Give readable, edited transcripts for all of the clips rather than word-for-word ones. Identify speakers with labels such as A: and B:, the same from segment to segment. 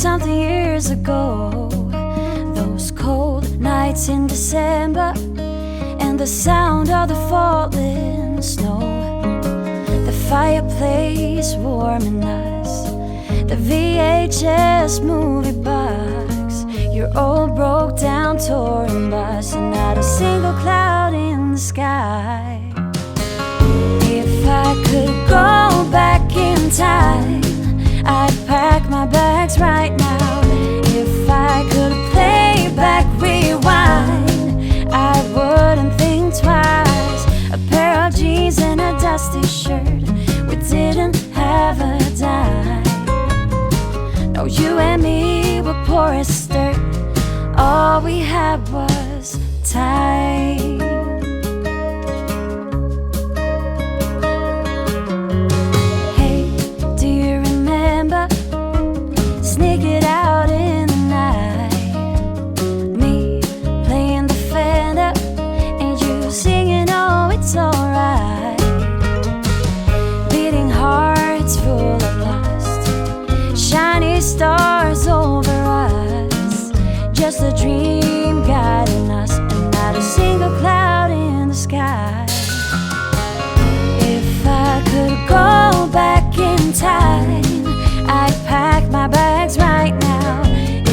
A: something years ago. Those cold nights in December, and the sound of the falling snow, the fireplace warming us, the VHS movie box, your old broke down touring bus, and not a single cloud in the sky. If I could go back in time, I'd pack my bags right now. If I could play back, rewind, I wouldn't think twice. A pair of jeans and a dusty shirt, we didn't have a dime. No, you and me were poor as dirt, all we had was time. Sneak it out in the night, me playing the Fender and you singing, oh, it's alright. Beating hearts full of lust, shiny stars over us, just a dream guiding us, and not a single cloud in the sky. If I could go back in time, I'd pack my bags right now.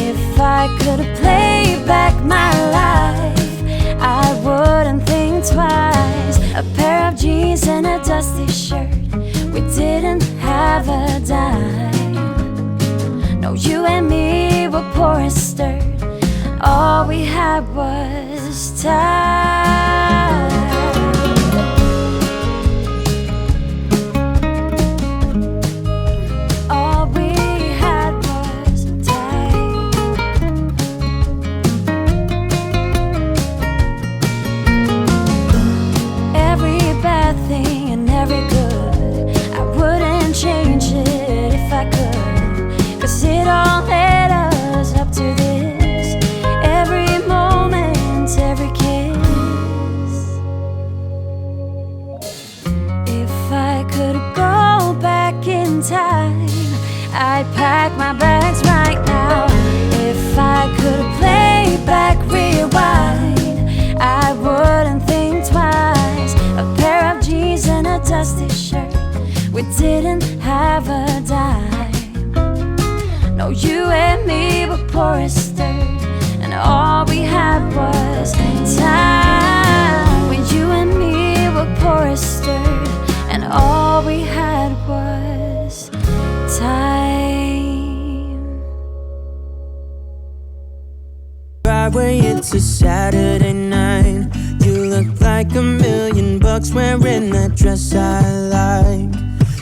A: If I could play back my life, I wouldn't think twice. A pair of jeans and a dusty shirt, we didn't have a dime. No, you and me were poor as dirt, all we had was time. It all led us up to this, every moment, every kiss. If I could go back in time, I'd pack my bags right now. If I could play back, rewind, I wouldn't think twice. A pair of jeans and a dusty shirt, we didn't have a dime. No, you and me were poor as dirt, and all we had was time. When you and me were poor as dirt, and all we had was time.
B: Broadway, it's a Saturday night. You look like $1,000,000 wearing that dress I like.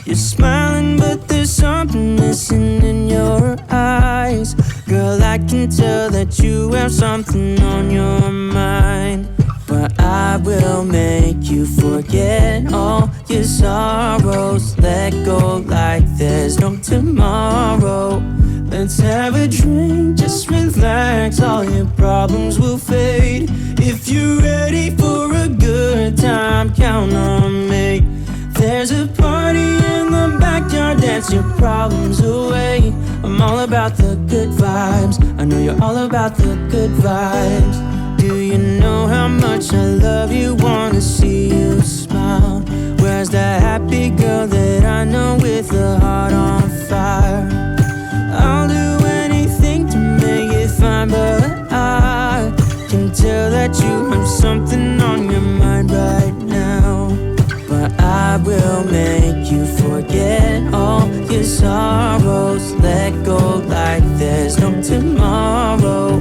B: You're smiling, but there's something missing in your eyes. Girl, I can tell that you have something on your mind. But I will make you forget all your sorrows. Let go like there's no tomorrow. Let's have a drink, just relax, all your problems will fade. If you're ready for a good time, count on me. There's a party in the backyard, dance your problems away. I'm all about the good vibes, I know you're all about the good vibes. Do you know how much I love you, wanna see you smile? Where's that happy girl that I know with a heart on fire? I'll do anything to make it fine, but I can tell that you have something on your mind right now. But I will make you forget all your sorrows. Let go like there's no tomorrow.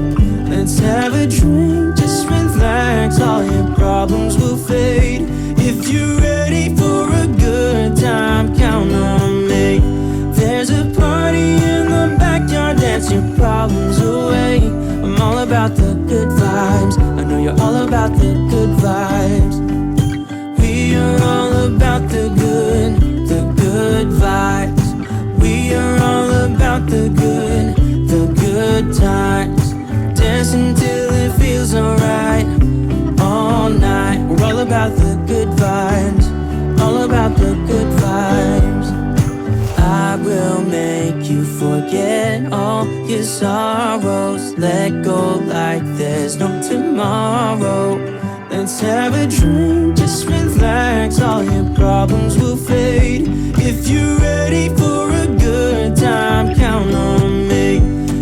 B: Let's have a drink, just relax, all your problems will fade. If you're ready for a good time, count on me. There's a party in the backyard, dance your problems away. I'm all about the good vibes, I know you're all about the good vibes. We are all about the good vibes. We are all about the good times. Dancing till it feels alright, all night. We're all about the good vibes, all about the good vibes. I will make you forget all your sorrows. Let go like there's no tomorrow. Let's have a drink, just relax, all your problems will fade. If you're ready for a good time, count on me.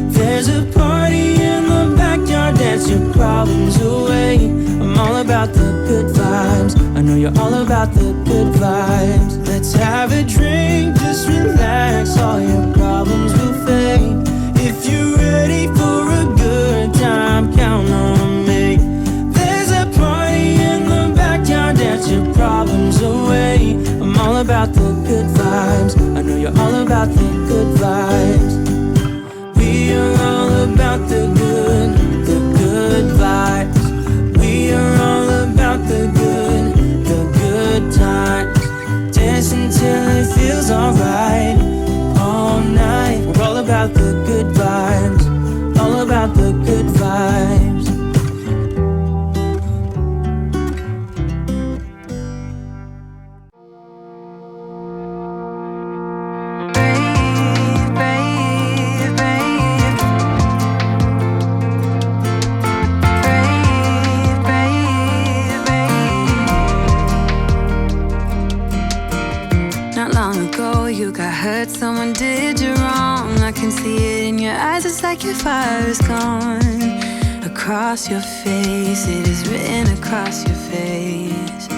B: There's a party in the backyard, dance your problems away. I'm all about the good vibes, I know you're all about the good vibes. Let's have a drink, just relax, all your problems will fade. If you're ready for a good time, count on me. There's a party in the backyard, dance your problems away. I'm all about the good vibes, I know you're all about the good vibes. We are all about the good vibes. We are all about the good times. Dance until it feels alright, all night. We're all about the good vibes, all about the good vibes.
A: Someone did you wrong. I can see it in your eyes. It's like your fire is gone. Across your face, it is written across your face.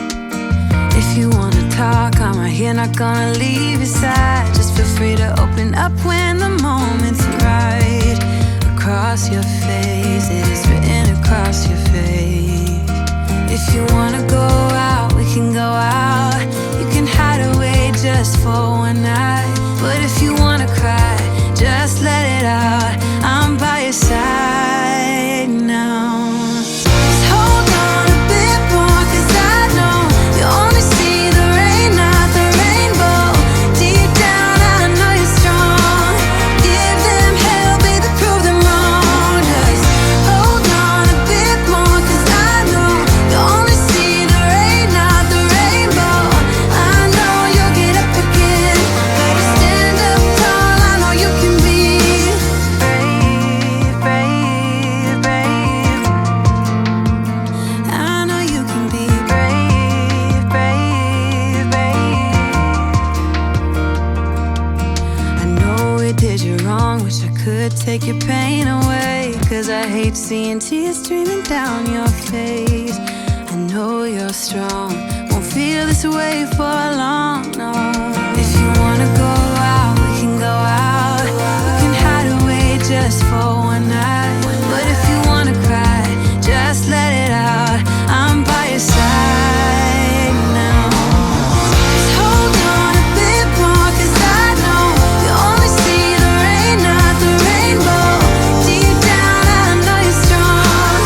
A: If you wanna talk, I'm right here, not gonna leave your side. Just feel free to open up when the moment's right. Across your face, it is written across your face. If you wanna go out, we can go out. You can hide away just for one night. But if you wanna cry, just let it out. I'm by your side now. Just hold on a bit more, 'cause I know you only see the rain, not the rainbow. Deep down I know you're strong. Give them hell, baby, prove them wrong. Just hold on a bit more, 'cause I know you only see the rain, not the rainbow. I know you'll get up again. Better stand up tall, I know you can be brave, brave, brave. I know you can be brave, brave, brave. I know it did you wrong, wish I could take your pain away. 'Cause I hate seeing tears streaming down your face. I know you're strong, won't feel this way for long, no. If you wanna go out, we can go out. We can hide away just for one night. But if you wanna cry, just let it out. I'm by your side now. Just hold on a bit more, 'cause I know you only see the rain, not the rainbow. Deep down I know you're strong.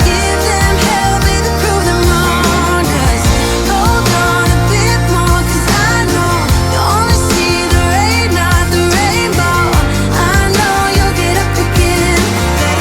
A: Give them hell, baby, prove them wrong. Just hold on a bit more, 'cause I know you only see the rain, not the rainbow. I know you'll get up again. Better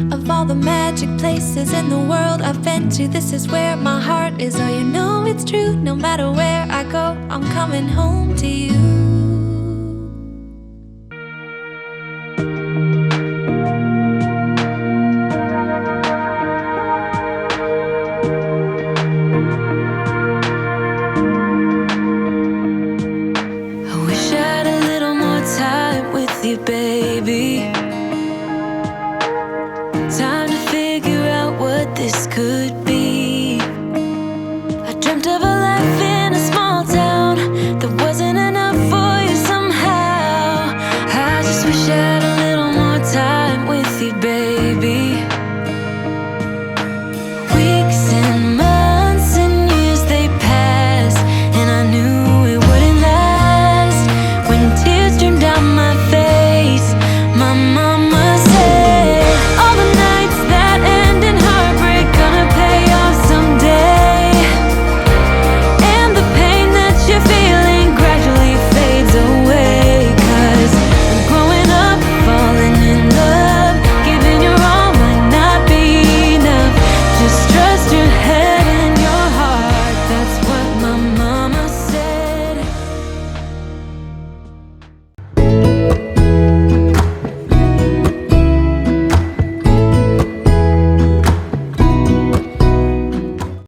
C: Of all the magic places in the world I've been to, this is where my heart is. Oh, you know it's true. No matter where I go, I'm coming home to you. I wish I had a little more time with you, baby. Time to figure out what this could be.